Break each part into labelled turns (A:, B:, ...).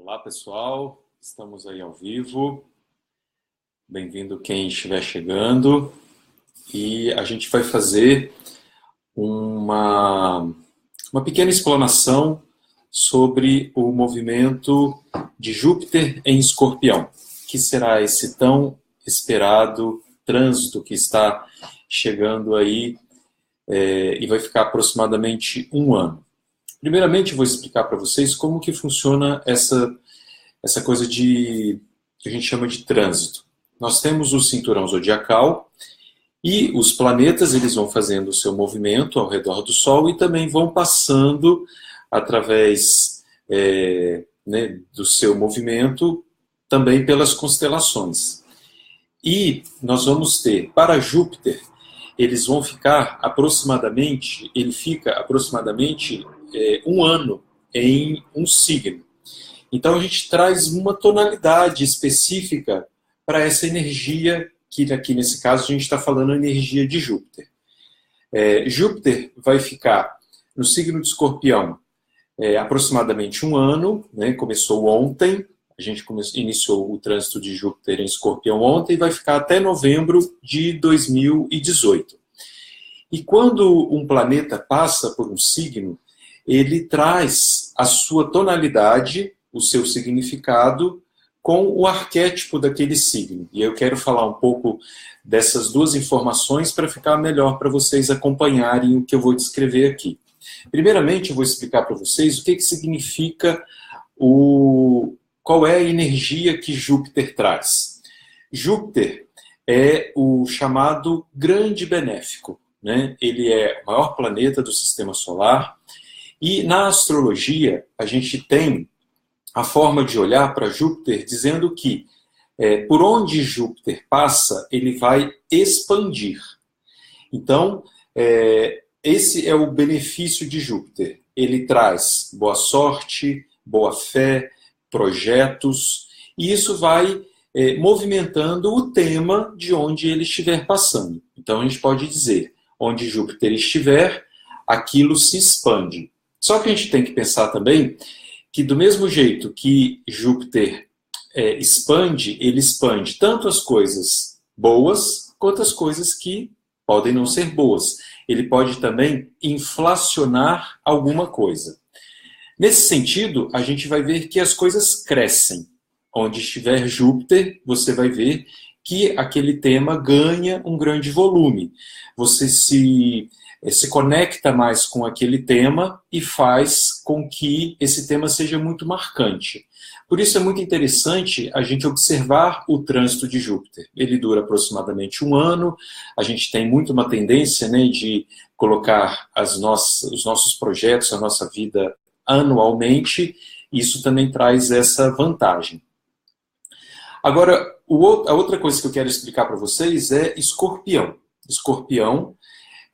A: Olá, pessoal. Estamos aí ao vivo. Bem-vindo quem estiver chegando. E a gente vai fazer uma pequena explanação sobre o movimento de Júpiter em Escorpião, que será esse tão esperado trânsito que está chegando aí e vai ficar aproximadamente um ano. Primeiramente, eu vou explicar para vocês como que funciona essa coisa que a gente chama de trânsito. Nós temos o cinturão zodiacal e os planetas eles vão fazendo o seu movimento ao redor do Sol e também vão passando através do seu movimento também pelas constelações. E nós vamos ter, para Júpiter, ele fica aproximadamente um ano em um signo. Então a gente traz uma tonalidade específica para essa energia, que aqui nesse caso a gente está falando energia de Júpiter. Júpiter vai ficar no signo de Escorpião aproximadamente um ano, né? Começou ontem, a gente iniciou o trânsito de Júpiter em Escorpião ontem e vai ficar até novembro de 2018. E quando um planeta passa por um signo, ele traz a sua tonalidade, o seu significado, com o arquétipo daquele signo. E eu quero falar um pouco dessas duas informações para ficar melhor para vocês acompanharem o que eu vou descrever aqui. Primeiramente, eu vou explicar para vocês o que significa qual é a energia que Júpiter traz. Júpiter é o chamado grande benéfico, né? Ele é o maior planeta do sistema solar. E na astrologia, a gente tem a forma de olhar para Júpiter dizendo que por onde Júpiter passa, ele vai expandir. Então, esse é o benefício de Júpiter. Ele traz boa sorte, boa fé, projetos, e isso vai movimentando o tema de onde ele estiver passando. Então, a gente pode dizer, onde Júpiter estiver, aquilo se expande. Só que a gente tem que pensar também que do mesmo jeito que Júpiter expande, ele expande tanto as coisas boas quanto as coisas que podem não ser boas. Ele pode também inflacionar alguma coisa. Nesse sentido, a gente vai ver que as coisas crescem. Onde estiver Júpiter, você vai ver que aquele tema ganha um grande volume. Você se conecta mais com aquele tema e faz com que esse tema seja muito marcante. Por isso é muito interessante a gente observar o trânsito de Júpiter. Ele dura aproximadamente um ano, a gente tem muito uma tendência, né, de colocar os nossos projetos, a nossa vida anualmente, e isso também traz essa vantagem. Agora, a outra coisa que eu quero explicar para vocês é Escorpião. Escorpião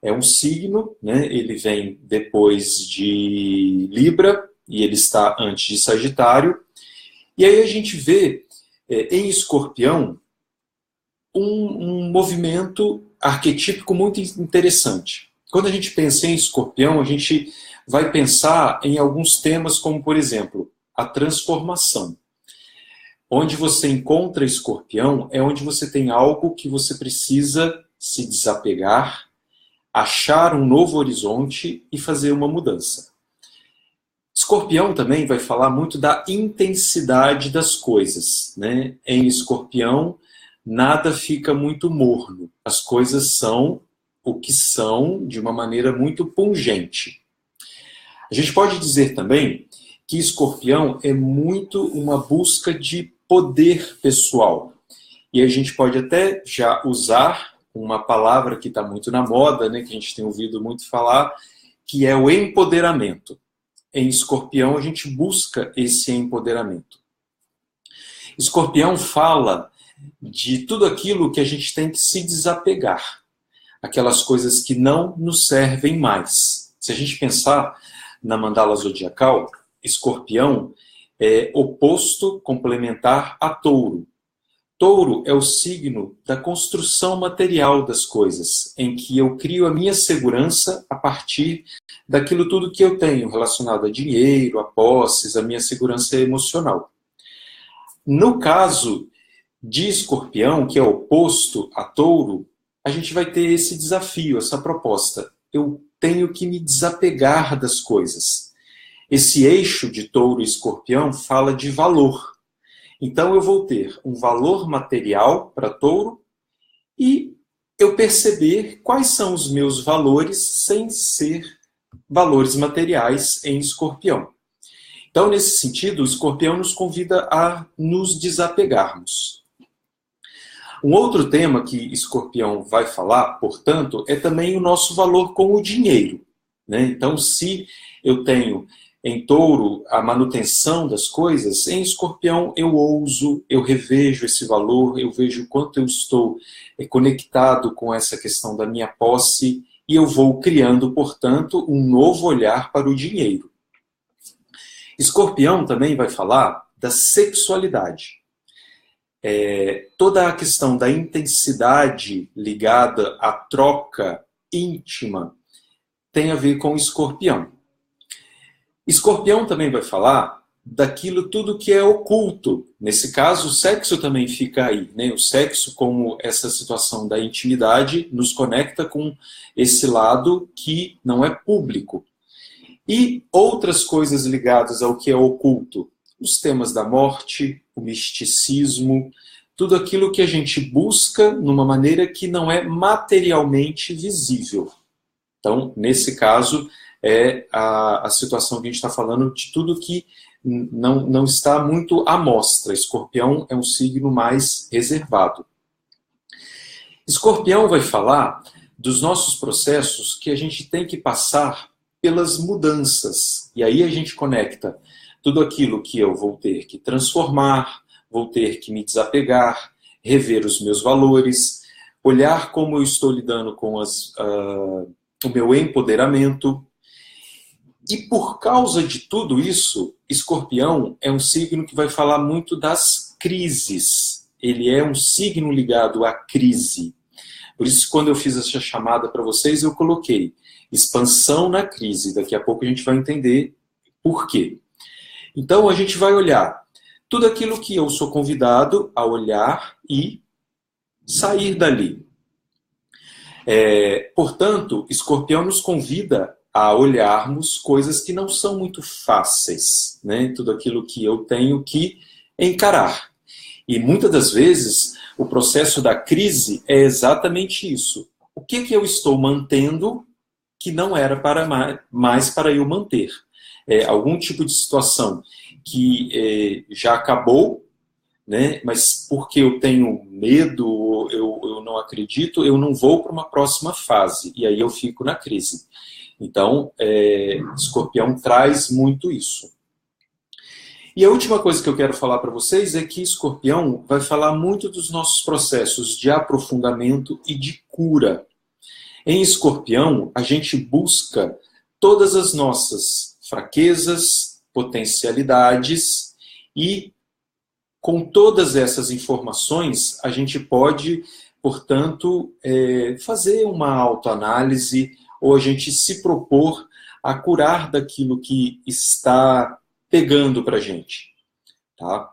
A: é um signo, né? Ele vem depois de Libra e ele está antes de Sagitário. E aí a gente vê em Escorpião um movimento arquetípico muito interessante. Quando a gente pensa em Escorpião, a gente vai pensar em alguns temas como, por exemplo, a transformação. Onde você encontra Escorpião é onde você tem algo que você precisa se desapegar, achar um novo horizonte e fazer uma mudança. Escorpião também vai falar muito da intensidade das coisas, né? Em Escorpião, nada fica muito morno. As coisas são o que são de uma maneira muito pungente. A gente pode dizer também que Escorpião é muito uma busca de poder pessoal. E a gente pode até já usar uma palavra que está muito na moda, né, que a gente tem ouvido muito falar, que é o empoderamento. Em Escorpião, a gente busca esse empoderamento. Escorpião fala de tudo aquilo que a gente tem que se desapegar. Aquelas coisas que não nos servem mais. Se a gente pensar na mandala zodiacal, Escorpião é oposto, complementar a Touro. Touro é o signo da construção material das coisas, em que eu crio a minha segurança a partir daquilo tudo que eu tenho relacionado a dinheiro, a posses, a minha segurança emocional. No caso de Escorpião, que é oposto a Touro, a gente vai ter esse desafio, essa proposta. Eu tenho que me desapegar das coisas. Esse eixo de Touro e Escorpião fala de valor. Então eu vou ter um valor material para Touro e eu perceber quais são os meus valores sem ser valores materiais em Escorpião. Então, nesse sentido, o Escorpião nos convida a nos desapegarmos. Um outro tema que Escorpião vai falar, portanto, é também o nosso valor com o dinheiro, né? Então, se eu tenho em Touro a manutenção das coisas, em Escorpião eu ouso, eu revejo esse valor, eu vejo o quanto eu estou conectado com essa questão da minha posse e eu vou criando, portanto, um novo olhar para o dinheiro. Escorpião também vai falar da sexualidade. Toda a questão da intensidade ligada à troca íntima tem a ver com Escorpião. Escorpião também vai falar daquilo tudo que é oculto. Nesse caso, o sexo também fica aí, né? O sexo, como essa situação da intimidade, nos conecta com esse lado que não é público. E outras coisas ligadas ao que é oculto. Os temas da morte, o misticismo, tudo aquilo que a gente busca numa maneira que não é materialmente visível. Então, nesse caso, é a situação que a gente está falando de tudo que não está muito à mostra. Escorpião é um signo mais reservado. Escorpião vai falar dos nossos processos que a gente tem que passar pelas mudanças. E aí a gente conecta tudo aquilo que eu vou ter que transformar, vou ter que me desapegar, rever os meus valores, olhar como eu estou lidando com o meu empoderamento. E por causa de tudo isso, Escorpião é um signo que vai falar muito das crises. Ele é um signo ligado à crise. Por isso, quando eu fiz essa chamada para vocês, eu coloquei expansão na crise. Daqui a pouco a gente vai entender por quê. Então, a gente vai olhar tudo aquilo que eu sou convidado a olhar e sair dali. Portanto, Escorpião nos convida a olharmos coisas que não são muito fáceis, né? Tudo aquilo que eu tenho que encarar. E muitas das vezes, o processo da crise é exatamente isso. O que eu estou mantendo que não era para mais para eu manter? Algum tipo de situação que já acabou, né? Mas porque eu tenho medo, eu não acredito, eu não vou para uma próxima fase. E aí eu fico na crise. Então, Escorpião traz muito isso. E a última coisa que eu quero falar para vocês é que Escorpião vai falar muito dos nossos processos de aprofundamento e de cura. Em Escorpião, a gente busca todas as nossas fraquezas, potencialidades e com todas essas informações, a gente pode, portanto, fazer uma autoanálise ou a gente se propor a curar daquilo que está pegando para a gente. Tá?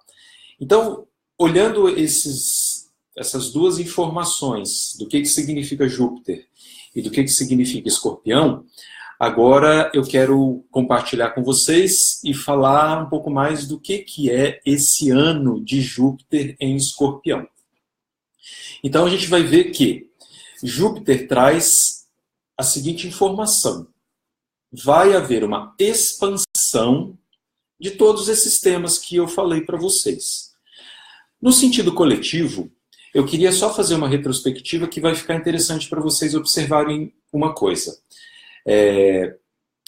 A: Então, olhando essas duas informações do que significa Júpiter e do que significa Escorpião, agora eu quero compartilhar com vocês e falar um pouco mais do que é esse ano de Júpiter em Escorpião. Então, a gente vai ver que Júpiter traz a seguinte informação. Vai haver uma expansão de todos esses temas que eu falei para vocês. No sentido coletivo, eu queria só fazer uma retrospectiva que vai ficar interessante para vocês observarem uma coisa.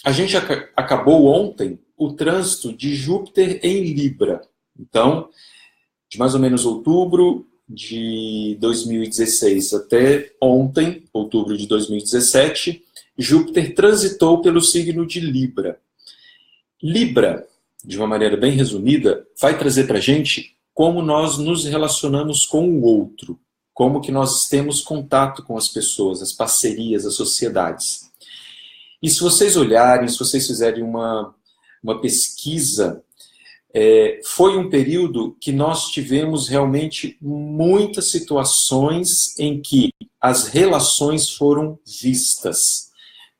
A: A gente acabou ontem o trânsito de Júpiter em Libra. Então, de mais ou menos outubro de 2016 até ontem, outubro de 2017, Júpiter transitou pelo signo de Libra. Libra, de uma maneira bem resumida, vai trazer para a gente como nós nos relacionamos com o outro, como que nós temos contato com as pessoas, as parcerias, as sociedades. E se vocês olharem, se vocês fizerem uma pesquisa foi um período que nós tivemos realmente muitas situações em que as relações foram vistas.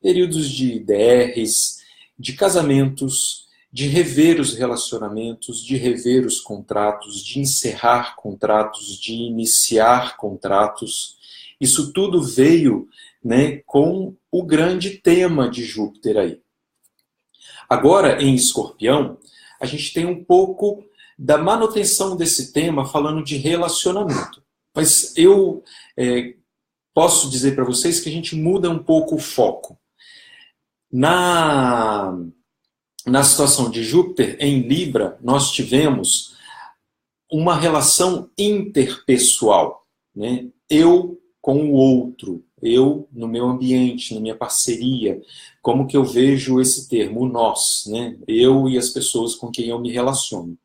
A: Períodos de DRs, de casamentos, de rever os relacionamentos, de rever os contratos, de encerrar contratos, de iniciar contratos. Isso tudo veio, né, com o grande tema de Júpiter aí. Agora, em Escorpião, a gente tem um pouco da manutenção desse tema falando de relacionamento. Mas eu posso dizer para vocês que a gente muda um pouco o foco. Na situação de Júpiter em Libra, nós tivemos uma relação interpessoal, né? Eu com o outro, eu no meu ambiente, na minha parceria, como que eu vejo esse termo, o nós, né? Eu e as pessoas com quem eu me relaciono.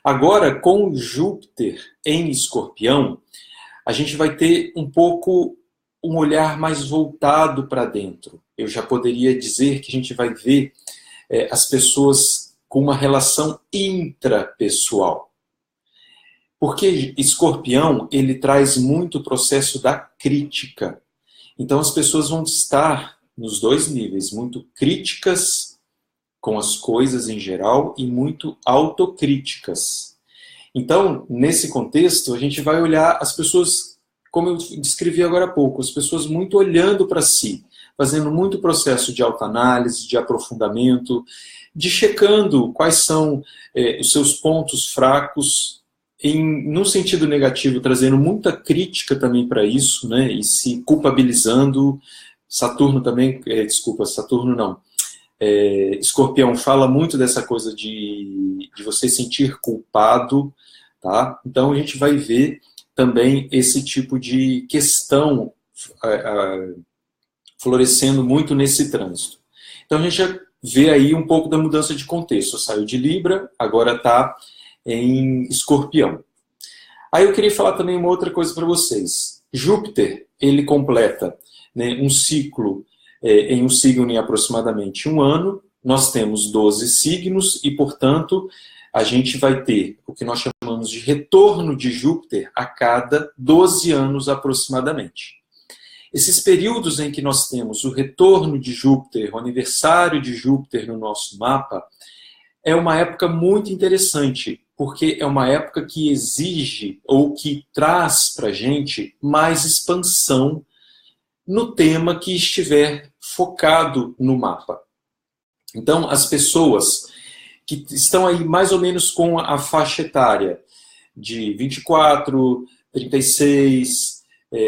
A: Agora, com Júpiter em Escorpião, a gente vai ter um pouco um olhar mais voltado para dentro. Eu já poderia dizer que a gente vai ver as pessoas com uma relação intrapessoal. Porque Escorpião, ele traz muito o processo da crítica. Então as pessoas vão estar nos dois níveis, muito críticas com as coisas em geral e muito autocríticas. Então, nesse contexto, a gente vai olhar as pessoas, como eu descrevi agora há pouco, as pessoas muito olhando para si, fazendo muito processo de autoanálise, de aprofundamento, de checando quais são os seus pontos fracos, no sentido negativo, trazendo muita crítica também para isso, né, e se culpabilizando. Saturno também, Saturno não. Escorpião fala muito dessa coisa de você sentir culpado, tá? Então a gente vai ver também esse tipo de questão florescendo muito nesse trânsito. Então a gente já vê aí um pouco da mudança de contexto. Saiu de Libra, agora está em Escorpião. Aí eu queria falar também uma outra coisa para vocês. Júpiter, ele completa, né, um ciclo em um signo em aproximadamente um ano. Nós temos 12 signos e, portanto, a gente vai ter o que nós chamamos de retorno de Júpiter a cada 12 anos aproximadamente. Esses períodos em que nós temos o retorno de Júpiter, o aniversário de Júpiter no nosso mapa, é uma época muito interessante, porque é uma época que exige ou que traz para a gente mais expansão no tema que estiver focado no mapa. Então, as pessoas que estão aí mais ou menos com a faixa etária de 24, 36,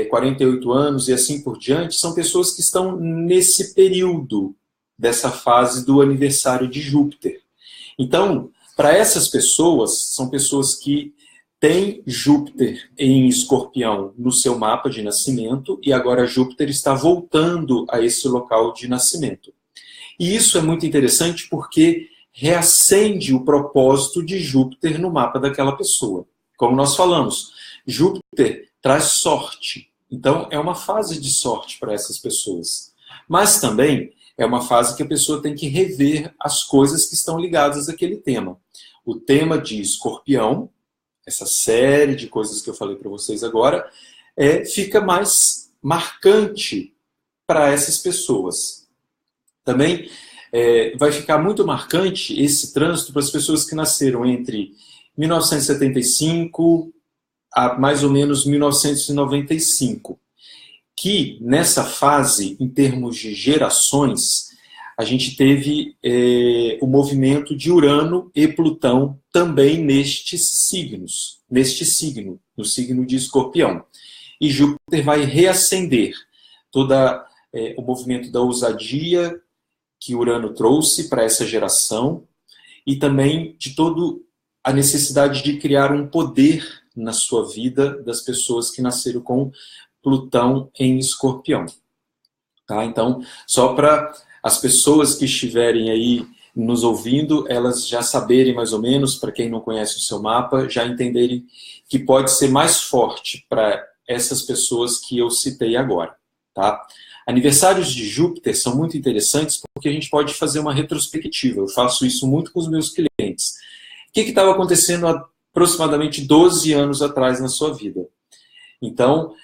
A: 48 anos e assim por diante, são pessoas que estão nesse período dessa fase do aniversário de Júpiter. Então, para essas pessoas, são pessoas que têm Júpiter em Escorpião no seu mapa de nascimento e agora Júpiter está voltando a esse local de nascimento. E isso é muito interessante porque reacende o propósito de Júpiter no mapa daquela pessoa. Como nós falamos, Júpiter traz sorte. Então, é uma fase de sorte para essas pessoas. Mas também é uma fase que a pessoa tem que rever as coisas que estão ligadas àquele tema. O tema de Escorpião, essa série de coisas que eu falei para vocês agora, fica mais marcante para essas pessoas. Também vai ficar muito marcante esse trânsito para as pessoas que nasceram entre 1975 a mais ou menos 1995. Que nessa fase, em termos de gerações, a gente teve o movimento de Urano e Plutão também neste signo, no signo de Escorpião. E Júpiter vai reacender todo o movimento da ousadia que Urano trouxe para essa geração e também de toda a necessidade de criar um poder na sua vida das pessoas que nasceram com Plutão em Escorpião. Tá? Então, só para as pessoas que estiverem aí nos ouvindo, elas já saberem mais ou menos, para quem não conhece o seu mapa, já entenderem que pode ser mais forte para essas pessoas que eu citei agora. Tá? Aniversários de Júpiter são muito interessantes porque a gente pode fazer uma retrospectiva. Eu faço isso muito com os meus clientes. que estava acontecendo há aproximadamente 12 anos atrás na sua vida? Então,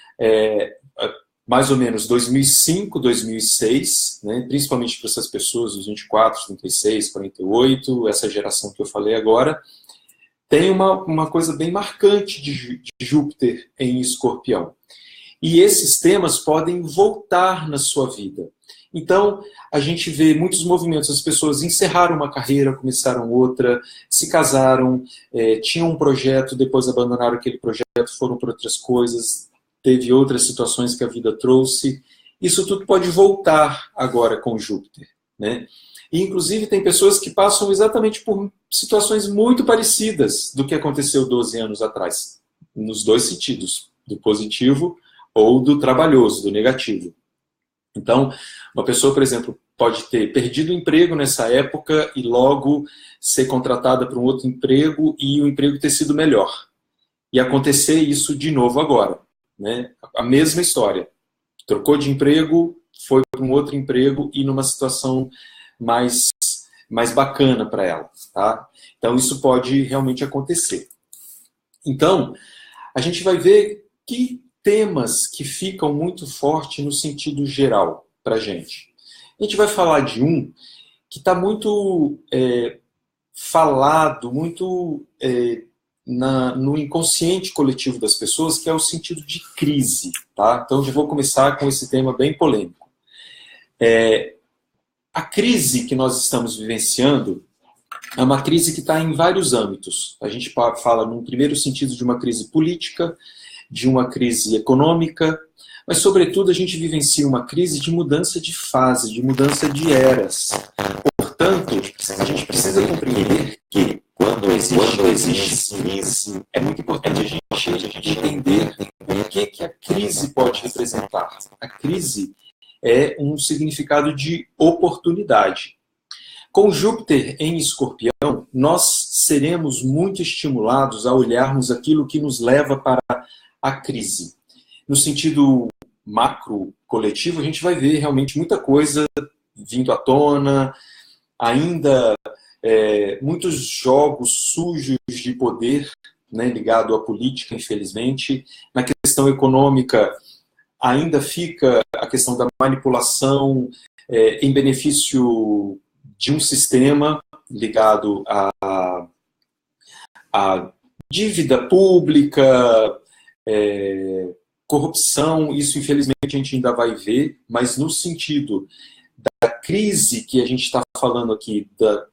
A: mais ou menos 2005, 2006, né, principalmente para essas pessoas, os 24, 36, 48, essa geração que eu falei agora, tem uma coisa bem marcante de Júpiter em Escorpião. E esses temas podem voltar na sua vida. Então, a gente vê muitos movimentos, as pessoas encerraram uma carreira, começaram outra, se casaram, tinham um projeto, depois abandonaram aquele projeto, foram para outras coisas, teve outras situações que a vida trouxe. Isso tudo pode voltar agora com Júpiter, né? E, inclusive, tem pessoas que passam exatamente por situações muito parecidas do que aconteceu 12 anos atrás, nos dois sentidos, do positivo ou do trabalhoso, do negativo. Então, uma pessoa, por exemplo, pode ter perdido o emprego nessa época e logo ser contratada para um outro emprego e o emprego ter sido melhor. E acontecer isso de novo agora, né? A mesma história. Trocou de emprego, foi para um outro emprego e numa situação mais bacana para ela, tá? Então, isso pode realmente acontecer. Então, a gente vai ver que temas que ficam muito forte no sentido geral para a gente. A gente vai falar de um que está muito falado, muito no inconsciente coletivo das pessoas, que é o sentido de crise. Tá? Então, eu vou começar com esse tema bem polêmico. A crise que nós estamos vivenciando é uma crise que está em vários âmbitos. A gente fala, num primeiro sentido, de uma crise política, de uma crise econômica, mas, sobretudo, a gente vivencia uma crise de mudança de fase, de mudança de eras. Portanto, a gente precisa compreender que, quando existe crise, é muito importante a gente entender o que a crise pode representar. A crise é um significado de oportunidade. Com Júpiter em Escorpião, nós seremos muito estimulados a olharmos aquilo que nos leva para a crise. No sentido macro coletivo, a gente vai ver realmente muita coisa vindo à tona, ainda muitos jogos sujos de poder, né, ligado à política, infelizmente. Na questão econômica, ainda fica a questão da manipulação em benefício de um sistema ligado à dívida pública, corrupção. Isso, infelizmente, a gente ainda vai ver, mas no sentido da crise que a gente está falando aqui,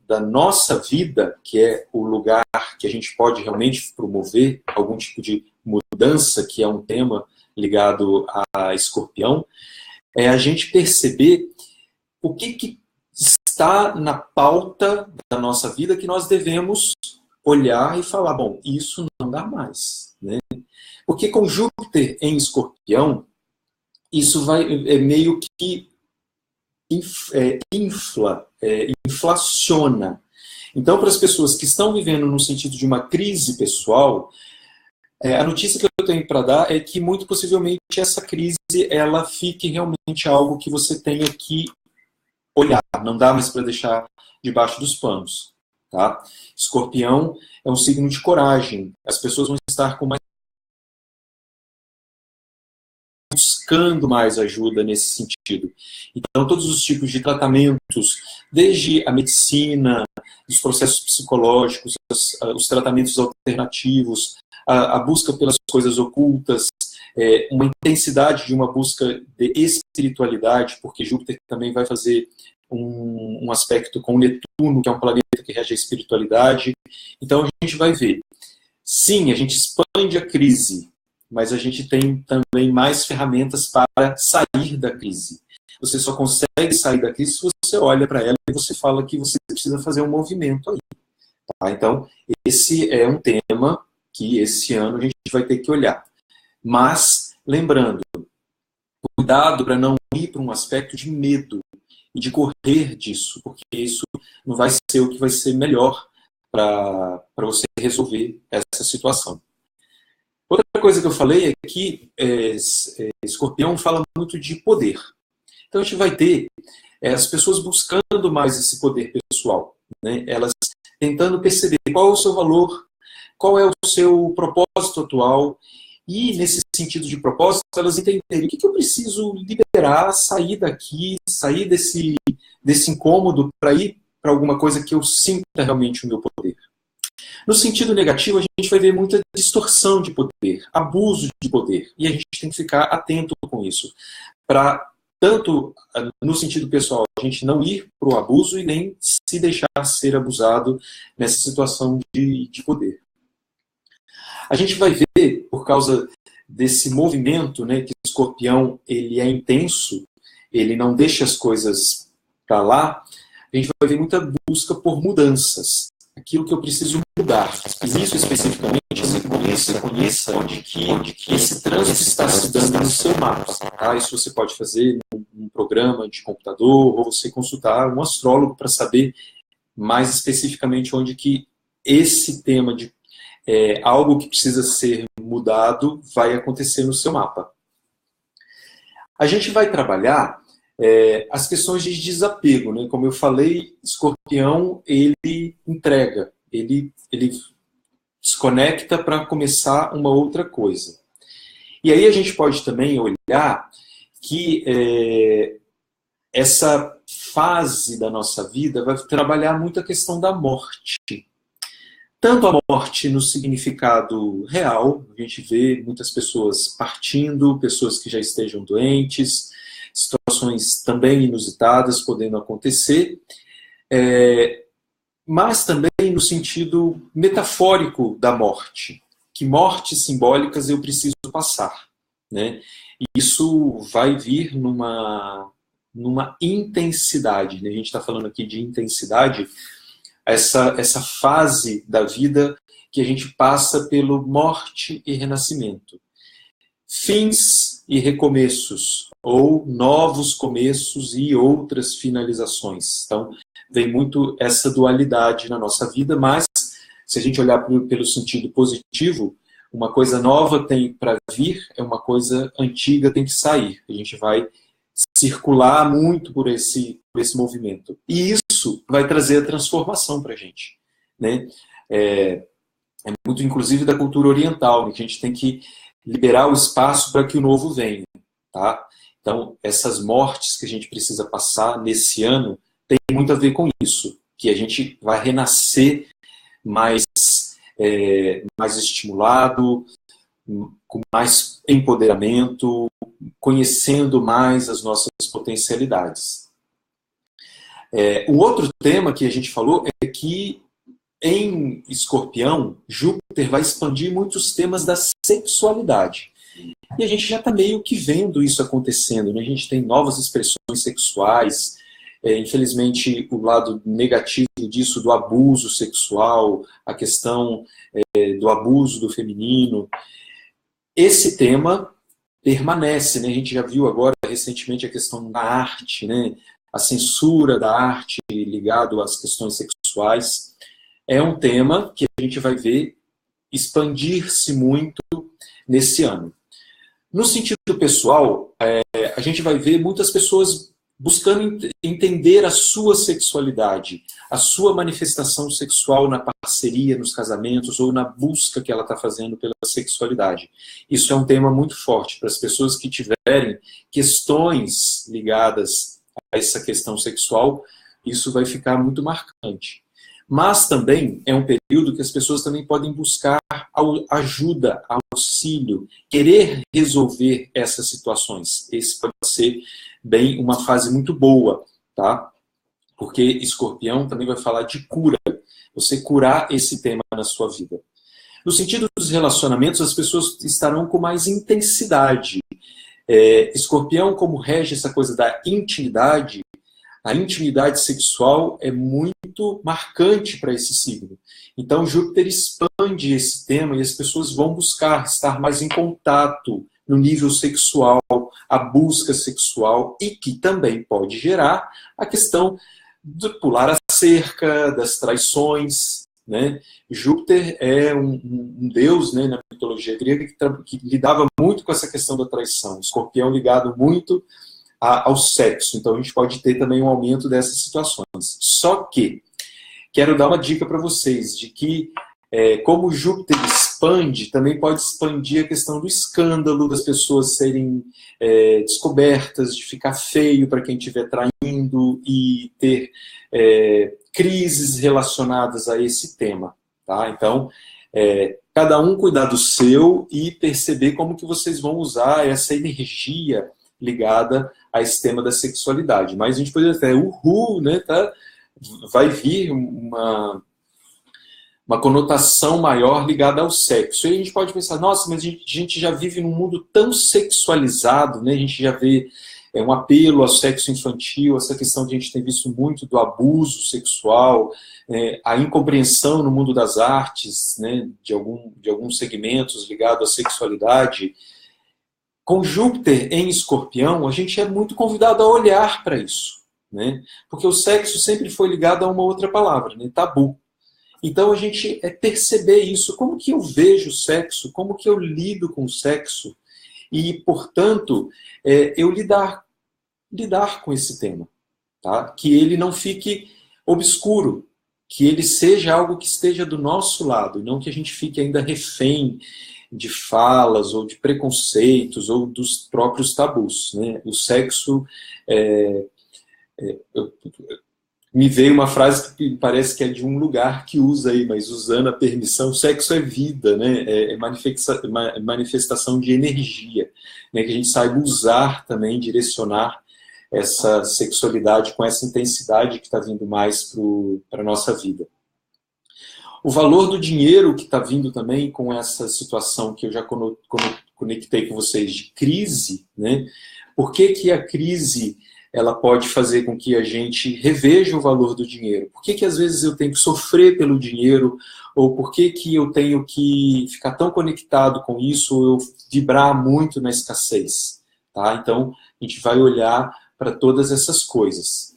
A: da nossa vida, que é o lugar que a gente pode realmente promover algum tipo de mudança, que é um tema ligado a Escorpião, é a gente perceber o que está na pauta da nossa vida que nós devemos olhar e falar, bom, isso não dá mais, né? Porque com Júpiter em Escorpião, isso vai meio que inflaciona. Então, para as pessoas que estão vivendo no sentido de uma crise pessoal, a notícia que eu tenho para dar é que, muito possivelmente, essa crise ela fique realmente algo que você tenha que olhar. Não dá mais para deixar debaixo dos panos. Tá? Escorpião é um signo de coragem. As pessoas vão estar com mais buscando mais ajuda nesse sentido. Então, todos os tipos de tratamentos, desde a medicina, os processos psicológicos, os tratamentos alternativos, a busca pelas coisas ocultas, uma intensidade de uma busca de espiritualidade, porque Júpiter também vai fazer um aspecto com Netuno, que é um planeta que rege a espiritualidade. Então, a gente vai ver. Sim, a gente expande a crise, mas a gente tem também mais ferramentas para sair da crise. Você só consegue sair da crise se você olha para ela e você fala que você precisa fazer um movimento aí. Tá? Então, esse é um tema que esse ano a gente vai ter que olhar. Mas, lembrando, cuidado para não ir para um aspecto de medo e de correr disso, porque isso não vai ser o que vai ser melhor para você resolver essa situação. Outra coisa que eu falei é que Escorpião fala muito de poder. Então a gente vai ter as pessoas buscando mais esse poder pessoal, né? Elas tentando perceber qual é o seu valor, qual é o seu propósito atual, e nesse sentido de propósito, elas entenderem o que eu preciso liberar, sair daqui, sair desse incômodo para ir para alguma coisa que eu sinta realmente o meu poder. No sentido negativo, a gente vai ver muita distorção de poder, abuso de poder, e a gente tem que ficar atento com isso, para tanto no sentido pessoal, a gente não ir para o abuso e nem se deixar ser abusado nessa situação de poder. A gente vai ver, por causa desse movimento, né, que o Escorpião ele é intenso, ele não deixa as coisas para lá, a gente vai ver muita busca por mudanças. Aquilo que eu preciso mudar. E isso especificamente, você conheça onde que esse trânsito está se dando no seu mapa. Tá? Isso você pode fazer num programa de computador, ou você consultar um astrólogo para saber mais especificamente onde que esse tema de algo que precisa ser mudado vai acontecer no seu mapa. A gente vai trabalhar as questões de desapego, né? Como eu falei, Escorpião, ele entrega, ele desconecta para começar uma outra coisa. E aí a gente pode também olhar que essa fase da nossa vida vai trabalhar muito a questão da morte. Tanto a morte no significado real, a gente vê muitas pessoas partindo, pessoas que já estejam doentes, situações também inusitadas podendo acontecer, mas também no sentido metafórico da morte. Que mortes simbólicas eu preciso passar, né? E isso vai vir numa intensidade, né? A gente está falando aqui de intensidade, essa fase da vida que a gente passa pelo morte e renascimento. Fins e recomeços, ou novos começos e outras finalizações. Então, vem muito essa dualidade na nossa vida, mas se a gente olhar pelo sentido positivo, uma coisa nova tem para vir, uma coisa antiga tem que sair. A gente vai circular muito por esse movimento. E isso vai trazer a transformação para a gente, né? É muito, inclusive, da cultura oriental, né? Que a gente tem que liberar o espaço para que o novo venha, tá? Então, essas mortes que a gente precisa passar nesse ano tem muito a ver com isso, que a gente vai renascer mais estimulado, com mais empoderamento, conhecendo mais as nossas potencialidades. Um outro tema que a gente falou é que em Escorpião, Júpiter vai expandir muitos temas da sexualidade. E a gente já está meio que vendo isso acontecendo, né? A gente tem novas expressões sexuais, infelizmente o lado negativo disso, do abuso sexual, a questão do abuso do feminino. Esse tema permanece, né? A gente já viu agora recentemente a questão da arte, né? A censura da arte ligado às questões sexuais. É um tema que a gente vai ver expandir-se muito nesse ano. No sentido pessoal, a gente vai ver muitas pessoas buscando entender a sua sexualidade, a sua manifestação sexual na parceria, nos casamentos, ou na busca que ela está fazendo pela sexualidade. Isso é um tema muito forte para as pessoas que tiverem questões ligadas a essa questão sexual, isso vai ficar muito marcante. Mas também é um período que as pessoas também podem buscar ajuda, auxílio, querer resolver essas situações. Esse pode ser bem uma fase muito boa, tá? Porque Escorpião também vai falar de cura, você curar esse tema na sua vida. No sentido dos relacionamentos, as pessoas estarão com mais intensidade. Escorpião, como rege essa coisa da intimidade, a intimidade sexual é muito marcante para esse signo. Então, Júpiter expande esse tema e as pessoas vão buscar estar mais em contato no nível sexual, a busca sexual, e que também pode gerar a questão de pular a cerca, das traições, né? Júpiter é um deus, né, na mitologia grega que lidava muito com essa questão da traição. Escorpião ligado muito ao sexo. Então a gente pode ter também um aumento dessas situações. Só que quero dar uma dica para vocês, de que como Júpiter expande, também pode expandir a questão do escândalo, das pessoas serem descobertas, de ficar feio para quem estiver traindo e ter crises relacionadas a esse tema. Tá? Então, cada um cuidar do seu e perceber como que vocês vão usar essa energia ligada a esse tema da sexualidade. Mas a gente poderia até, né, tá? Vai vir uma conotação maior ligada ao sexo. E a gente pode pensar, nossa, mas a gente já vive num mundo tão sexualizado, né? A gente já vê um apelo ao sexo infantil, essa questão que a gente tem visto muito do abuso sexual, a incompreensão no mundo das artes, né, de alguns segmentos ligados à sexualidade. Com Júpiter em Escorpião, a gente é muito convidado a olhar para isso, né? Porque o sexo sempre foi ligado a uma outra palavra, né? Tabu. Então a gente perceber isso, como que eu vejo o sexo, como que eu lido com o sexo, e, portanto, eu lidar com esse tema, tá? Que ele não fique obscuro, que ele seja algo que esteja do nosso lado, e não que a gente fique ainda refém de falas, ou de preconceitos, ou dos próprios tabus, né? O sexo... me veio uma frase que parece que é de um lugar que usa aí, mas usando a permissão, sexo é vida, né? É manifestação de energia, né? Que a gente saiba usar também, direcionar essa sexualidade com essa intensidade que está vindo mais para a nossa vida. O valor do dinheiro que está vindo também com essa situação que eu já conectei com vocês de crise, né? Por que a crise ela pode fazer com que a gente reveja o valor do dinheiro? Por que às vezes eu tenho que sofrer pelo dinheiro? Ou por que eu tenho que ficar tão conectado com isso, ou eu vibrar muito na escassez? Tá? Então, a gente vai olhar para todas essas coisas.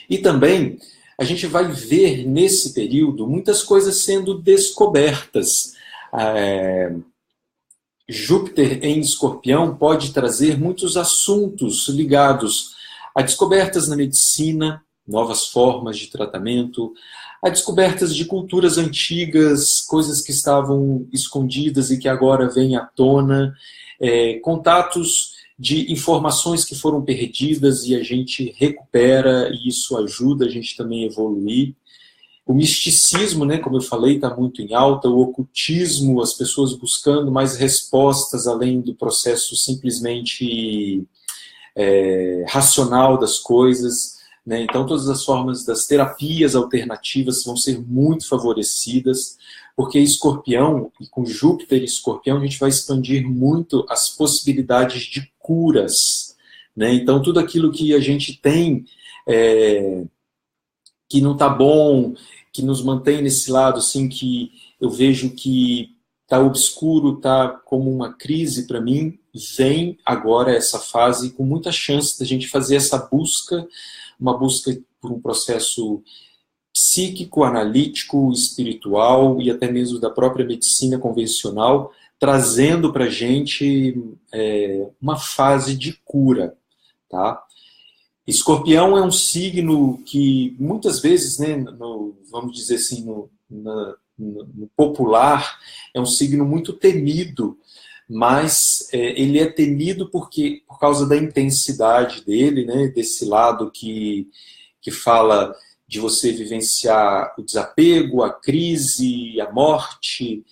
A: E também, a gente vai ver nesse período muitas coisas sendo descobertas. Júpiter em Escorpião pode trazer muitos assuntos ligados a descobertas na medicina, novas formas de tratamento, a descobertas de culturas antigas, coisas que estavam escondidas e que agora vêm à tona, contatos de informações que foram perdidas e a gente recupera, e isso ajuda a gente também a evoluir. O misticismo, né, como eu falei, está muito em alta, o ocultismo, as pessoas buscando mais respostas além do processo simplesmente racional das coisas, né? Então todas as formas das terapias alternativas vão ser muito favorecidas, porque Escorpião, e com Júpiter e Escorpião, a gente vai expandir muito as possibilidades de curas, né? Então tudo aquilo que a gente tem que não está bom, que nos mantém nesse lado, assim, que eu vejo que está obscuro, está como uma crise para mim, vem agora essa fase com muita chance da gente fazer essa busca, uma busca por um processo psíquico, analítico, espiritual e até mesmo da própria medicina convencional, trazendo para a gente uma fase de cura, tá? Escorpião é um signo que muitas vezes, né, vamos dizer assim, no popular, é um signo muito temido, mas ele é temido por causa da intensidade dele, né, desse lado que fala de você vivenciar o desapego, a crise, a morte,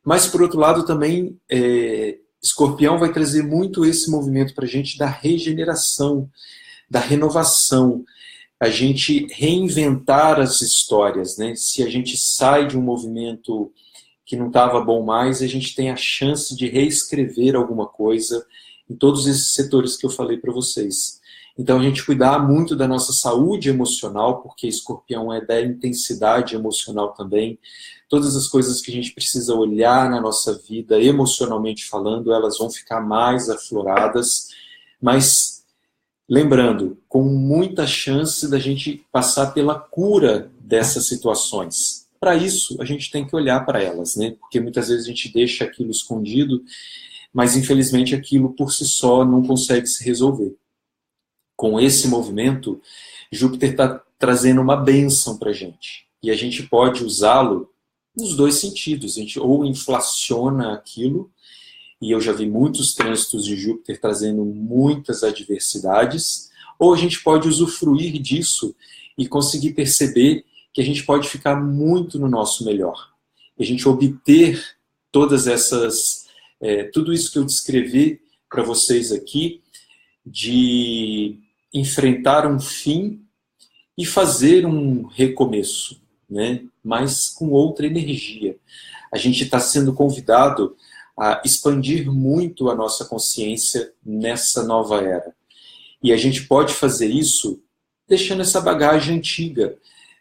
A: mas por outro lado também Escorpião vai trazer muito esse movimento para a gente da regeneração, da renovação, a gente reinventar as histórias, né? Se a gente sai de um movimento que não estava bom mais, a gente tem a chance de reescrever alguma coisa em todos esses setores que eu falei para vocês. Então a gente cuidar muito da nossa saúde emocional, porque Escorpião é da intensidade emocional também. Todas as coisas que a gente precisa olhar na nossa vida, emocionalmente falando, elas vão ficar mais afloradas, mas lembrando, com muita chance da gente passar pela cura dessas situações. Para isso, a gente tem que olhar para elas, né? Porque muitas vezes a gente deixa aquilo escondido, mas infelizmente aquilo por si só não consegue se resolver. Com esse movimento, Júpiter está trazendo uma bênção para a gente. E a gente pode usá-lo nos dois sentidos. A gente ou inflaciona aquilo, e eu já vi muitos trânsitos de Júpiter trazendo muitas adversidades, ou a gente pode usufruir disso e conseguir perceber que a gente pode ficar muito no nosso melhor. E a gente obter todas essas, tudo isso que eu descrevi para vocês aqui, de enfrentar um fim e fazer um recomeço, né? Mas com outra energia. A gente está sendo convidado a expandir muito a nossa consciência nessa nova era. E a gente pode fazer isso deixando essa bagagem antiga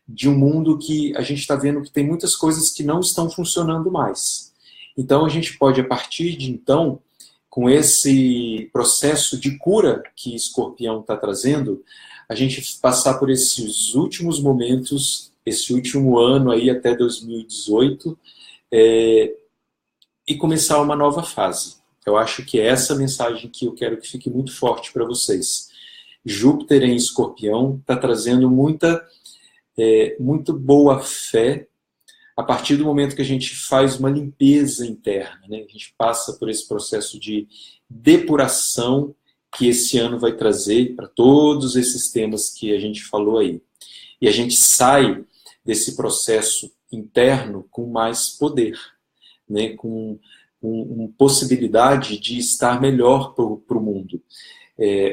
A: de um mundo que a gente está vendo que tem muitas coisas que não estão funcionando mais. Então a gente pode, a partir de então, com esse processo de cura que Escorpião está trazendo, a gente passar por esses últimos momentos, esse último ano aí até 2018, e começar uma nova fase. Eu acho que é essa mensagem que eu quero que fique muito forte para vocês. Júpiter em Escorpião está trazendo muito boa fé a partir do momento que a gente faz uma limpeza interna, né? A gente passa por esse processo de depuração que esse ano vai trazer para todos esses temas que a gente falou aí. E a gente sai desse processo interno com mais poder, né? Com possibilidade de estar melhor para o mundo.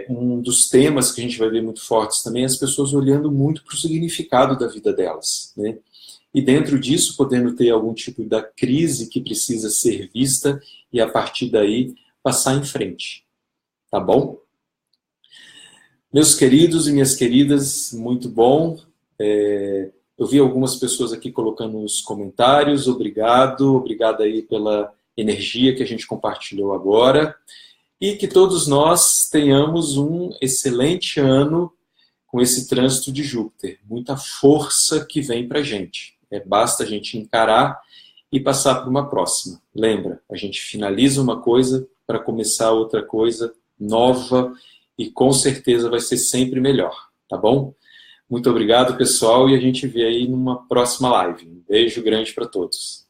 A: Um dos temas que a gente vai ver muito fortes também é as pessoas olhando muito para o significado da vida delas, né? E dentro disso, podendo ter algum tipo da crise que precisa ser vista e a partir daí passar em frente. Tá bom? Meus queridos e minhas queridas, muito bom. Eu vi algumas pessoas aqui colocando nos comentários. Obrigado aí pela energia que a gente compartilhou agora. E que todos nós tenhamos um excelente ano com esse trânsito de Júpiter. Muita força que vem para a gente. Basta a gente encarar e passar para uma próxima. Lembra, a gente finaliza uma coisa para começar outra coisa nova e com certeza vai ser sempre melhor, tá bom? Muito obrigado, pessoal, e a gente vê aí numa próxima live. Um beijo grande para todos.